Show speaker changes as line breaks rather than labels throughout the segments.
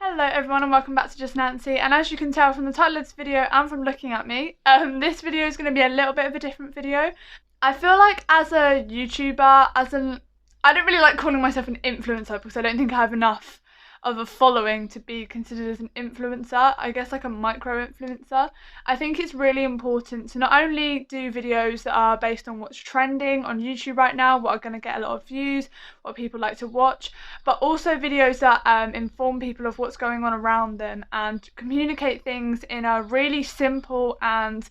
Hello everyone and welcome back to Just Nancy, and as you can tell from the title of this video and from looking at me, this video is going to be a little bit of a different video. I feel like as a YouTuber, I don't really like calling myself an influencer because I don't think I have enough of a following to be considered as an influencer. I guess like a micro influencer. I think it's really important to not only do videos that are based on what's trending on YouTube right now, what are going to get a lot of views, what people like to watch, but also videos that inform people of what's going on around them and communicate things in a really simple and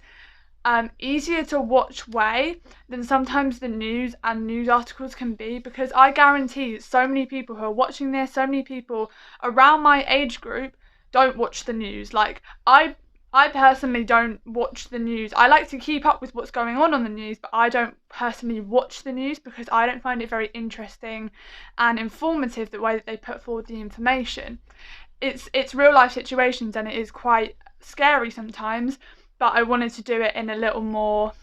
easier to watch way than sometimes the news and news articles can be, because I guarantee so many people who are watching this, so many people around my age group don't watch the news. Like I personally don't watch the news. I like to keep up with what's going on the news, but I don't personally watch the news because I don't find it very interesting and informative the way that they put forward the information. It's real life situations and it is quite scary sometimes, but I wanted to do it in a little more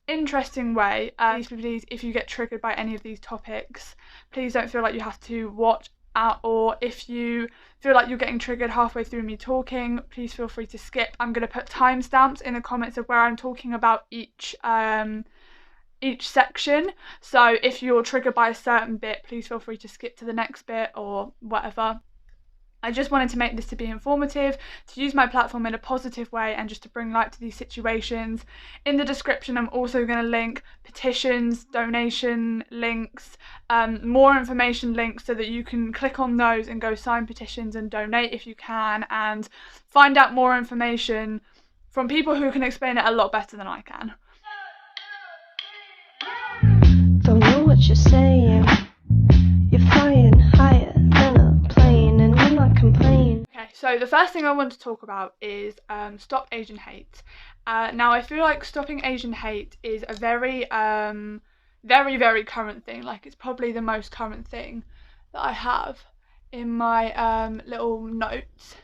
interesting way. Please, if you get triggered by any of these topics, please don't feel like you have to watch out, or if you feel like you're getting triggered halfway through me talking, please feel free to skip. I'm going to put timestamps in the comments of where I'm talking about each section, so if you're triggered by a certain bit, please feel free to skip to the next bit or whatever. I just wanted to make this to be informative, to use my platform in a positive way and just to bring light to these situations. In the description I'm also going to link petitions, donation links, more information links so that you can click on those and go sign petitions and donate if you can, and find out more information from people who can explain it a lot better than I can.
Don't know what you're saying. You're flying higher than a plane and you're not complaining.
Okay, so the first thing I want to talk about is stop Asian hate. Now I feel like stopping Asian hate is a very very current thing. Like it's probably the most current thing that I have in my little notes.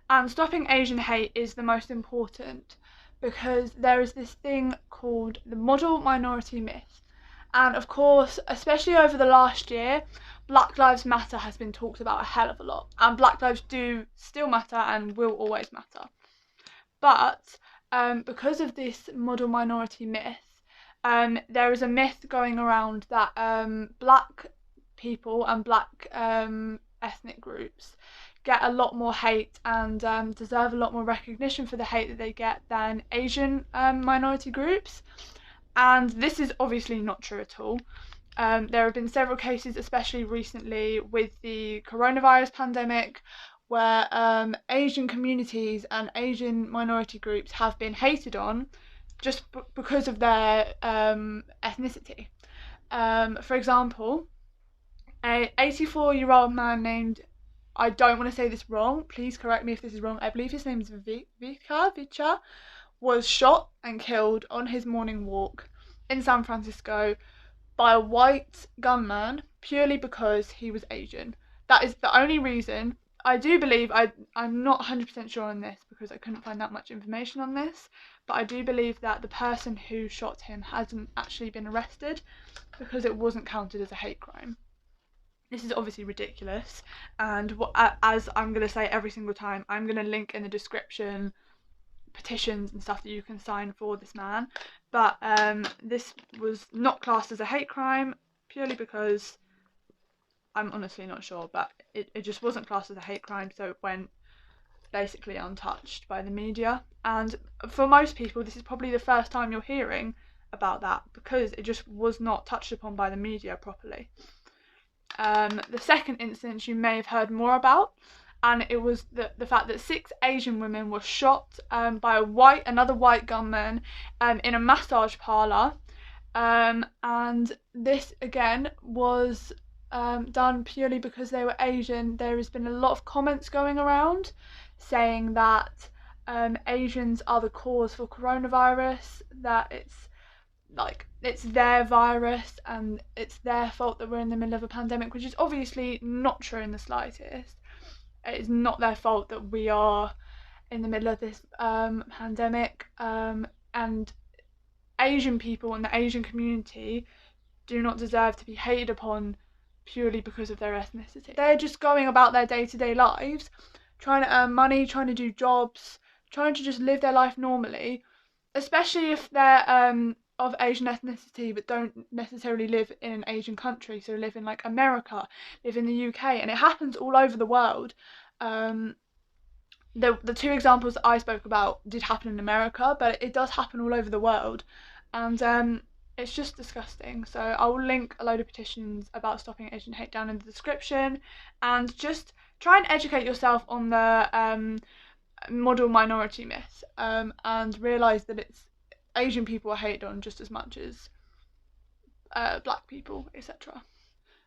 And stopping Asian hate is the most important because there is this thing called the model minority myth. And of course, especially over the last year, Black Lives Matter has been talked about a hell of a lot. And Black lives do still matter and will always matter. But because of this model minority myth, there is a myth going around that black people and black ethnic groups get a lot more hate and deserve a lot more recognition for the hate that they get than Asian minority groups. And this is obviously not true at all. There have been several cases, especially recently with the coronavirus pandemic, where Asian communities and Asian minority groups have been hated on just because of their ethnicity. For example, a 84-year-old man named, I don't want to say this wrong, please correct me if this is wrong, I believe his name is Vicha, was shot and killed on his morning walk in San Francisco by a white gunman purely because he was Asian. That is the only reason. I do believe, I'm not 100% sure on this because I couldn't find that much information on this, but I do believe that the person who shot him hasn't actually been arrested because it wasn't counted as a hate crime. This is obviously ridiculous, and as I'm going to say every single time, I'm going to link in the description petitions and stuff that you can sign for this man, but this was not classed as a hate crime purely because I'm honestly not sure, but it just wasn't classed as a hate crime, so it went basically untouched by the media. And for most people this is probably the first time you're hearing about that because it just was not touched upon by the media properly. The second incident you may have heard more about, and it was the fact that 6 Asian women were shot by another white gunman in a massage parlour, and this again was done purely because they were Asian. There has been a lot of comments going around saying that Asians are the cause for coronavirus, that it's their virus and it's their fault that we're in the middle of a pandemic, which is obviously not true in the slightest. It is not their fault that we are in the middle of this pandemic, and Asian people and the Asian community do not deserve to be hated upon purely because of their ethnicity. They're just going about their day-to-day lives, trying to earn money, trying to do jobs, trying to just live their life normally, especially if they're of Asian ethnicity but don't necessarily live in an Asian country, so live in like America, live in the UK, and it happens all over the world. The two examples that I spoke about did happen in America, but it does happen all over the world, and it's just disgusting. So I will link a load of petitions about stopping Asian hate down in the description, and just try and educate yourself on the model minority myth, and realise that it's Asian people are hated on just as much as black people, etc.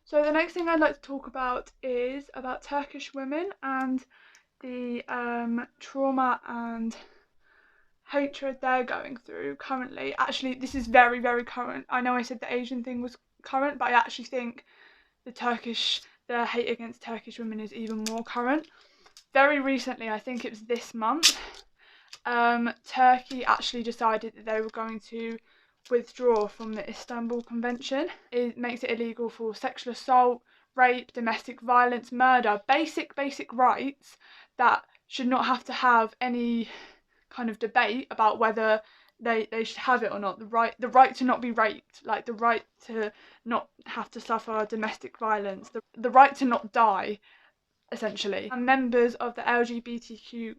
So the next thing I'd like to talk about is about Turkish women and the trauma and hatred they're going through currently. Actually, this is very, very current. I know I said the Asian thing was current, but I actually think the hate against Turkish women is even more current. Very recently, I think it was this month, Turkey actually decided that they were going to withdraw from the Istanbul Convention. It makes it illegal for sexual assault, rape, domestic violence, murder, basic rights that should not have to have any kind of debate about whether they should have it or not. The right to not be raped, like the right to not have to suffer domestic violence, the right to not die, essentially, and members of the LGBTQ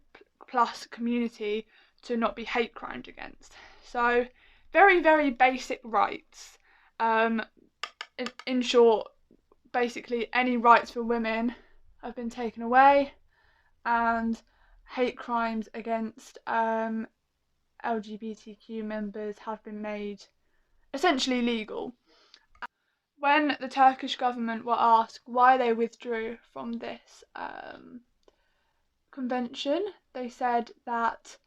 plus community to not be hate crimed against. So very, very basic rights. In short, basically any rights for women have been taken away, and hate crimes against LGBTQ members have been made essentially legal. When the Turkish government were asked why they withdrew from this convention, they said that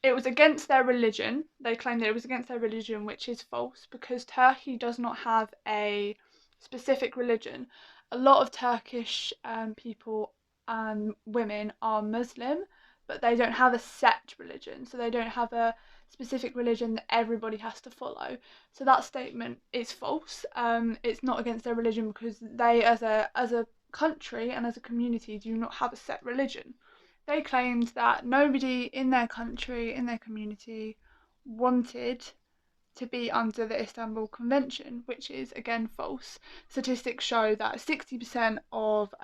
it was against their religion. They claimed that it was against their religion, which is false, because Turkey does not have a specific religion. A lot of Turkish people and women are Muslim, but they don't have a set religion, so they don't have a specific religion that everybody has to follow. So that statement is false. It's not against their religion because they, as a country and as a community, do not have a set religion. They claimed that nobody in their country, in their community, wanted to be under the Istanbul Convention, which is again false. Statistics show that 60% of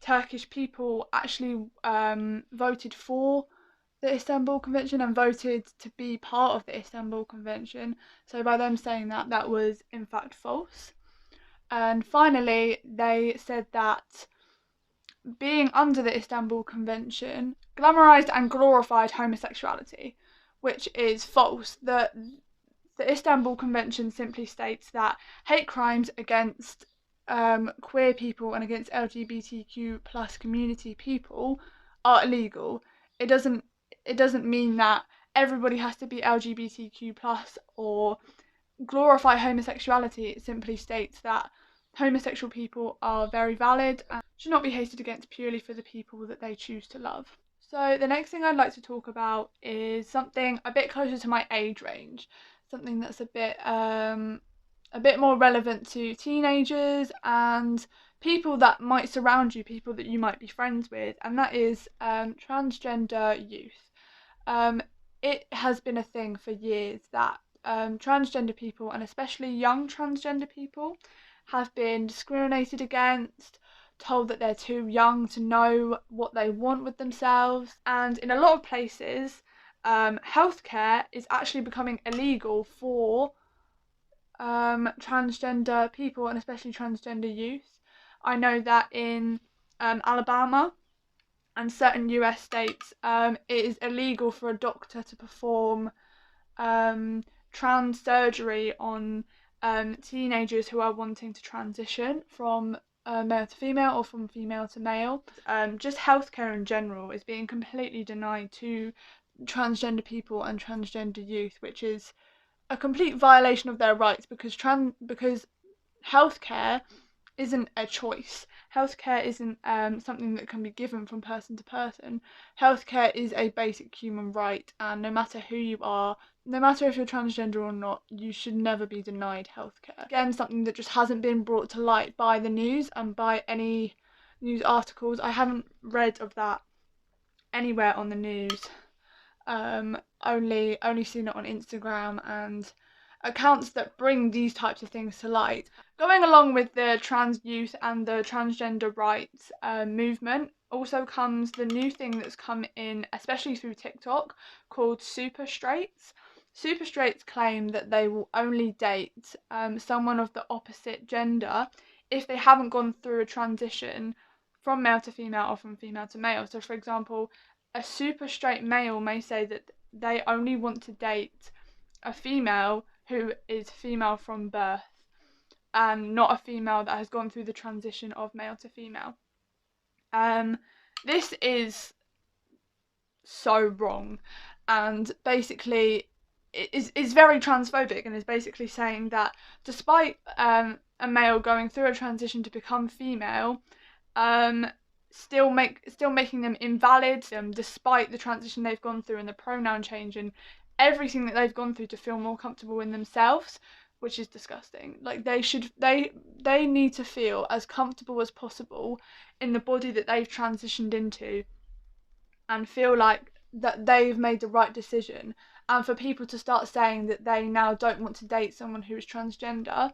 Turkish people actually voted for the Istanbul Convention and voted to be part of the Istanbul Convention. So by them saying that, that was in fact false. And finally, they said that being under the Istanbul Convention glamorized and glorified homosexuality, which is false. The Istanbul Convention simply states that hate crimes against queer people and against LGBTQ plus community people are illegal. It doesn't mean that everybody has to be LGBTQ plus or glorify homosexuality. It simply states that homosexual people are very valid and should not be hated against purely for the people that they choose to love. So the next thing I'd like to talk about is something a bit closer to my age range, something that's a bit more relevant to teenagers and people that might surround you, people that you might be friends with, and that is transgender youth. It has been a thing for years that transgender people, and especially young transgender people, have been discriminated against, told that they're too young to know what they want with themselves, and in a lot of places healthcare is actually becoming illegal for transgender people and especially transgender youth. I know that in Alabama and certain US states it is illegal for a doctor to perform trans surgery on teenagers who are wanting to transition from male to female or from female to male. Just healthcare in general is being completely denied to transgender people and transgender youth, which is a complete violation of their rights because healthcare isn't a choice. Healthcare isn't something that can be given from person to person. Healthcare is a basic human right, and no matter who you are, no matter if you're transgender or not, you should never be denied healthcare. Again, something that just hasn't been brought to light by the news and by any news articles. I haven't read of that anywhere on the news. Only seen it on Instagram and accounts that bring these types of things to light. Going along with the trans youth and the transgender rights movement also comes the new thing that's come in, especially through TikTok, called super straights. Super straights claim that they will only date someone of the opposite gender if they haven't gone through a transition from male to female or from female to male. So for example, a super straight male may say that they only want to date a female who is female from birth and not a female that has gone through the transition of male to female. This is so wrong, and basically it is very transphobic, and is basically saying that despite a male going through a transition to become female, still making them invalid, despite the transition they've gone through and the pronoun change and everything that they've gone through to feel more comfortable in themselves, which is disgusting. Like they need to feel as comfortable as possible in the body that they've transitioned into and feel like that they've made the right decision. And for people to start saying that they now don't want to date someone who is transgender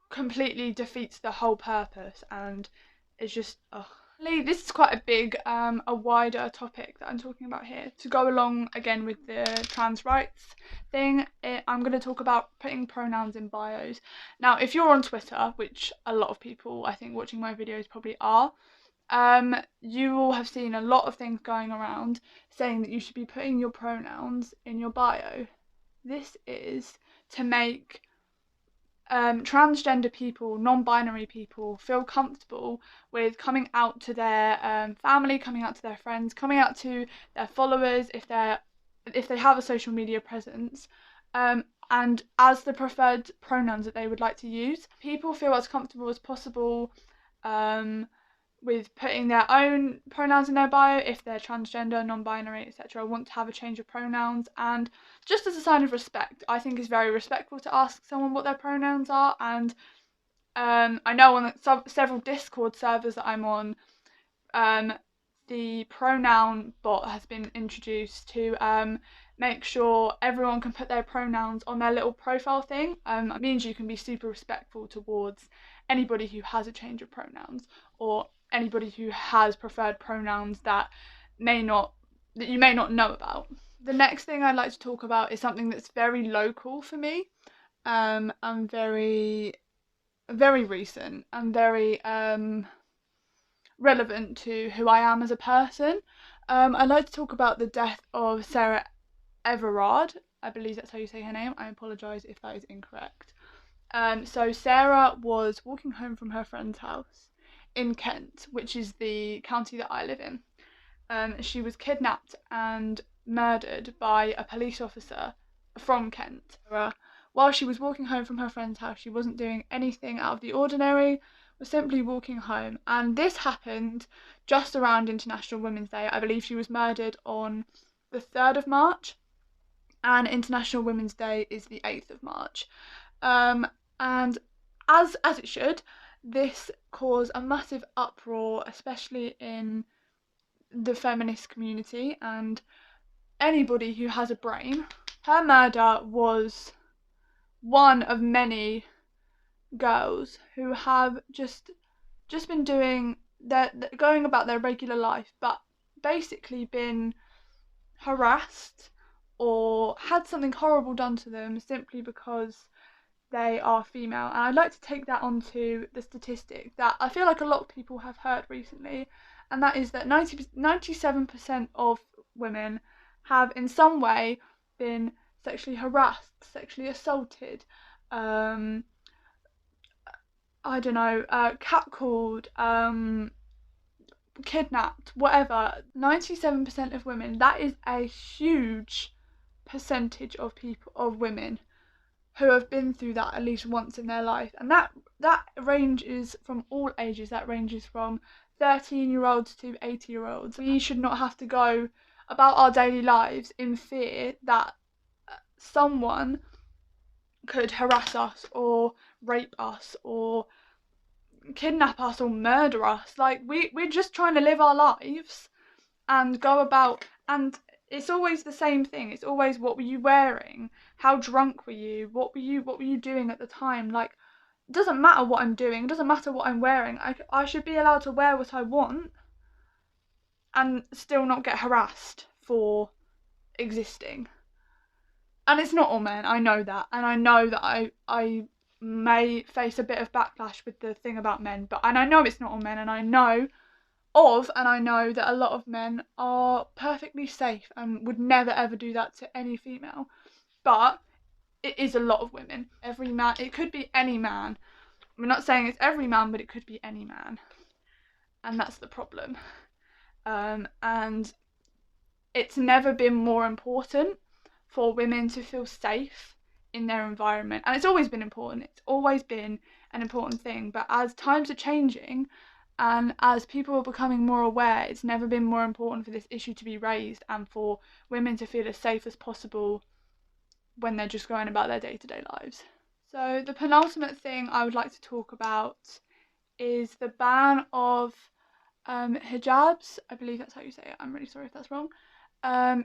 completely defeats the whole purpose, and it's just this is quite a big a wider topic that I'm talking about here. To go along again with the trans rights thing, I'm going to talk about putting pronouns in bios. Now if you're on Twitter, which a lot of people I think watching my videos probably are, you will have seen a lot of things going around saying that you should be putting your pronouns in your bio. This is to make transgender people, non-binary people feel comfortable with coming out to their family, coming out to their friends, coming out to their followers if they have a social media presence, and as the preferred pronouns that they would like to use. People feel as comfortable as possible with putting their own pronouns in their bio if they're transgender, non-binary, etc., want to have a change of pronouns. And just as a sign of respect, I think it's very respectful to ask someone what their pronouns are. And I know on several Discord servers that I'm on, the pronoun bot has been introduced to make sure everyone can put their pronouns on their little profile thing. It means you can be super respectful towards anybody who has a change of pronouns, or anybody who has preferred pronouns that you may not know about. The next thing I'd like to talk about is something that's very local for me, and very, very recent and very relevant to who I am as a person. I'd like to talk about the death of Sarah Everard. I believe that's how you say her name. I apologise if that is incorrect. So Sarah was walking home from her friend's house in Kent, which is the county that I live in. She was kidnapped and murdered by a police officer from Kent. While she was walking home from her friend's house, she wasn't doing anything out of the ordinary, was simply walking home. And this happened just around International Women's Day. I believe she was murdered on the 3rd of March, and International Women's Day is the 8th of March. And as it should, this caused a massive uproar, especially in the feminist community and anybody who has a brain. Her murder was one of many girls who have just been doing going about their regular life, but basically been harassed or had something horrible done to them simply because they are female. And I'd like to take that onto the statistic that I feel like a lot of people have heard recently, and that is that 97% of women have in some way been sexually harassed, sexually assaulted, catcalled, kidnapped, whatever. 97% of women, that is a huge percentage of women who have been through that at least once in their life, and that ranges from all ages. That ranges from 13-year-olds to 80-year-olds. We should not have to go about our daily lives in fear that someone could harass us or rape us or kidnap us or murder us. Like, we're just trying to live our lives and go about, and it's always the same thing. It's always, what were you wearing? How drunk were you? What were you doing at the time? Like, it doesn't matter what I'm doing, it doesn't matter what I'm wearing. I should be allowed to wear what I want and still not get harassed for existing. And it's not all men, I know that, and I know that I may face a bit of backlash with the thing about men, and I know it's not all men, and I know that a lot of men are perfectly safe and would never ever do that to any female, but it is a lot of women. Every man, it could be any man. We're not saying it's every man, but it could be any man, and that's the problem. And it's never been more important for women to feel safe in their environment, and it's always been important. It's always been an important thing, but as times are changing and as people are becoming more aware, it's never been more important for this issue to be raised and for women to feel as safe as possible when they're just going about their day-to-day lives. So the penultimate thing I would like to talk about is the ban of hijabs. I believe that's how you say it. I'm really sorry if that's wrong.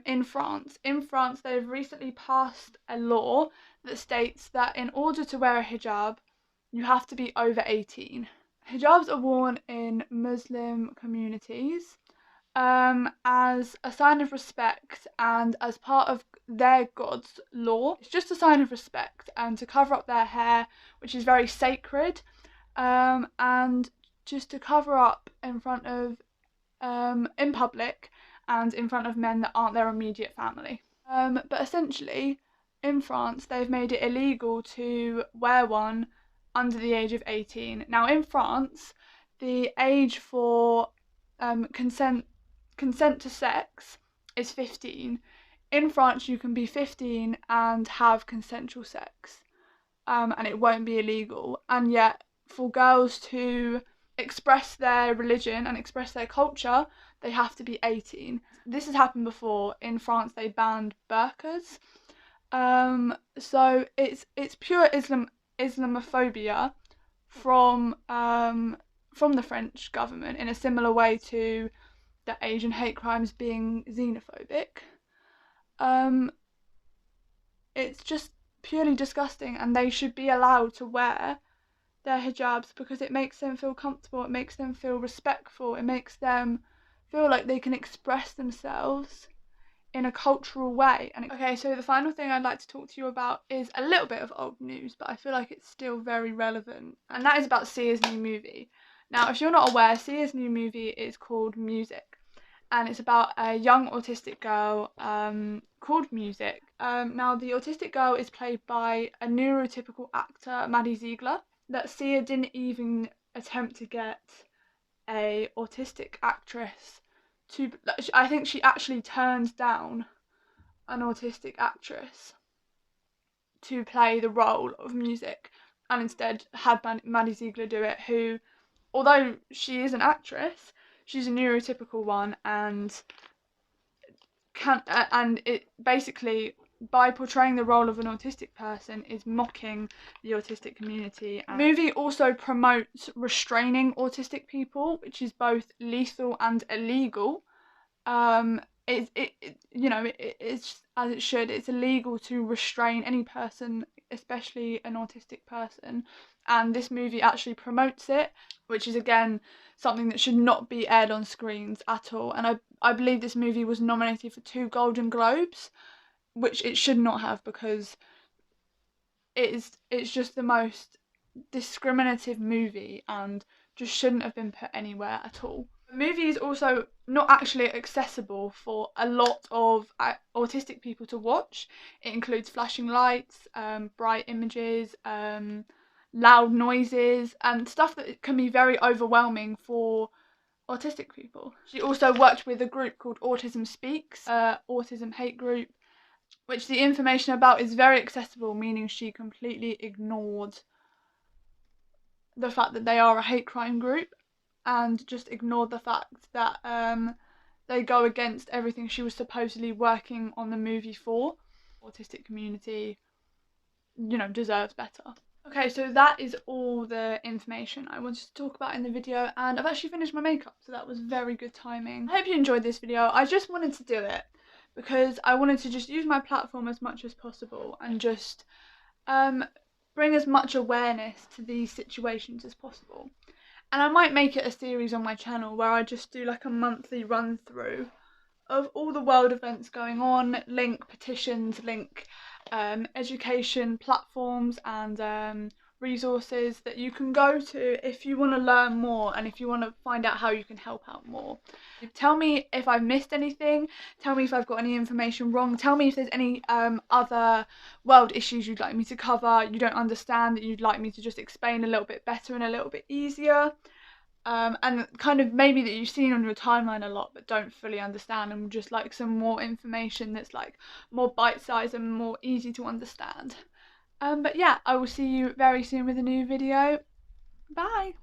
In France. In France, they've recently passed a law that states that in order to wear a hijab, you have to be over 18. Hijabs are worn in Muslim communities as a sign of respect and as part of their God's law. It's just a sign of respect and to cover up their hair, which is very sacred, and just to cover up in front of, in public, and in front of men that aren't their immediate family. But essentially, in France, they've made it illegal to wear one under the age of 18. Now, in France, the age for consent to sex is 15. In France, you can be 15 and have consensual sex, and it won't be illegal. And yet, for girls to express their religion and express their culture, they have to be 18. This has happened before. In France, they banned burqas. So it's pure Islamophobia from the French government, in a similar way to the Asian hate crimes being xenophobic. It's just purely disgusting, and they should be allowed to wear their hijabs because it makes them feel comfortable, it makes them feel respectful, it makes them feel like they can express themselves in a cultural way. And okay, so the final thing I'd like to talk to you about is a little bit of old news, but I feel like it's still very relevant, and that is about SIA'S new movie. Now, if you're not aware, SIA'S new movie is called Music, and it's about a young autistic girl called Music. Now, the autistic girl is played by a neurotypical actor, Maddie Ziegler, that SIA didn't even attempt to get a autistic actress to, I think she actually turned down an autistic actress to play the role of Music, and instead had Maddie Ziegler do it, who, although she is an actress, she's a neurotypical one, and it basically, by portraying the role of an autistic person, is mocking the autistic community. The movie also promotes restraining autistic people, which is both lethal and illegal. It's as it should. It's illegal to restrain any person, especially an autistic person, and this movie actually promotes it, which is again something that should not be aired on screens at all. And I believe this movie was nominated for 2 Golden Globes, which it should not have, because it's just the most discriminative movie and just shouldn't have been put anywhere at all. The movie is also not actually accessible for a lot of autistic people to watch. It includes flashing lights, bright images, loud noises, and stuff that can be very overwhelming for autistic people. She also worked with a group called Autism Speaks, autism hate group, which the information about is very accessible, meaning she completely ignored the fact that they are a hate crime group and just ignored the fact that they go against everything she was supposedly working on the movie for. Autistic community, you know, deserves better. Okay, so that is all the information I wanted to talk about in the video, and I've actually finished my makeup, so that was very good timing. I hope you enjoyed this video. I just wanted to do it because I wanted to just use my platform as much as possible and just bring as much awareness to these situations as possible. And I might make it a series on my channel where I just do like a monthly run through of all the world events going on, link petitions, link education platforms and resources that you can go to if you want to learn more and if you want to find out how you can help out more. Tell me if I've missed anything, tell me if I've got any information wrong, tell me if there's any other world issues you'd like me to cover, you don't understand, that you'd like me to just explain a little bit better and a little bit easier. And kind of maybe that you've seen on your timeline a lot but don't fully understand, and just like some more information that's like more bite-sized and more easy to understand. But yeah, I will see you very soon with a new video. Bye!